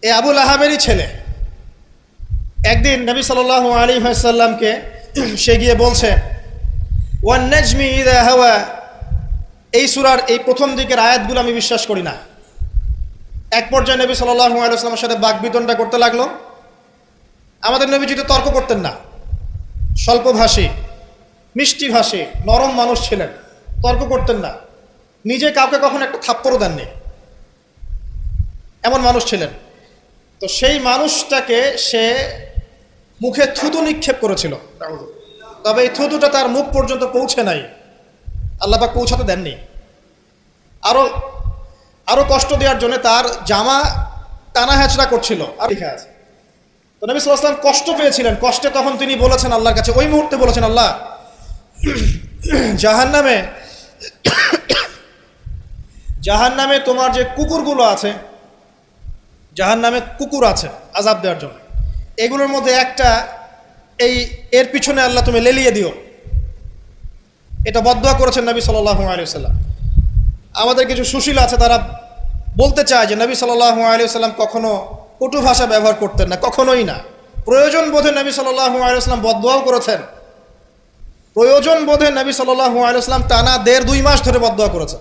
এ আবুল আহাবেরই ছেলে। একদিন নবী সাল্লাল্লাহু আলাইহি ওয়াসাল্লামকে সে গিয়ে বলছে ওয়ান নাজমি ইযা হাওয়া, এই সূরার এই প্রথম দিকের আয়াতগুলো আমি বিশ্বাস করি না। এক পর্যায়ে নবী সাল্লাল্লাহু আলাইহি ওয়াসাল্লামের সাথে বাকবিতণ্ডা করতে লাগলো। আমাদের নবীজি তো তর্ক করতেন না, স্বল্পভাষী, মিষ্টিভাষী, নরম মানুষ ছিলেন, তর্ক করতেন না, নিজে কাউকে কখনো একটা থাপ্পড়ও দেননি, এমন মানুষ ছিলেন। তো সেই মানুষটাকে সে মুখে থুতু নিক্ষেপ করেছিল, তবে এই থুতুটা তার মুখ পর্যন্ত পৌঁছে নাই, আল্লাহ পাক পৌঁছাতে দেননি। আরো কষ্ট দেওয়ার জন্য তার জামা টানা হ্যাচড়া করছিল, আর লিখা আছে। তো নবী সাল্লাল্লাহু আলাইহি ওয়াসাল্লাম কষ্ট পেয়েছিলেন। কষ্টে তখন তিনি বলেছেন আল্লাহর কাছে, ওই মুহূর্তে বলেছেন, আল্লাহ, জাহান্নামে তোমার যে কুকুরগুলো আছে, জাহান্নামে কুকুর আছে আযাব দেওয়ার জন্য, এগুলোর মধ্যে একটা এর পিছনে আল্লাহ তুমি লেলিয়ে দিও। এটা বদদুয়া করেছেন নবী সাল্লাল্লাহু আলাইহি ওয়াসাল্লাম। আমাদের কিছু সুশীল আছে, তারা বলতে চায় যে নবী সাল্লাল্লাহু আলাইহি ওয়াসাল্লাম কখনো কটু ভাষা ব্যবহার করতেন না, কখনোই না। প্রয়োজন বোধে নবী সাল্লাল্লাহু আলাইহি ওয়াসাল্লাম বদদুয়াও করেছেন। প্রয়োজন বোধে নবী সাল্লাল্লাহু আলাইহি ওয়াসাল্লাম টানা 1.5-2 মাস ধরে বদদুয়া করেছেন।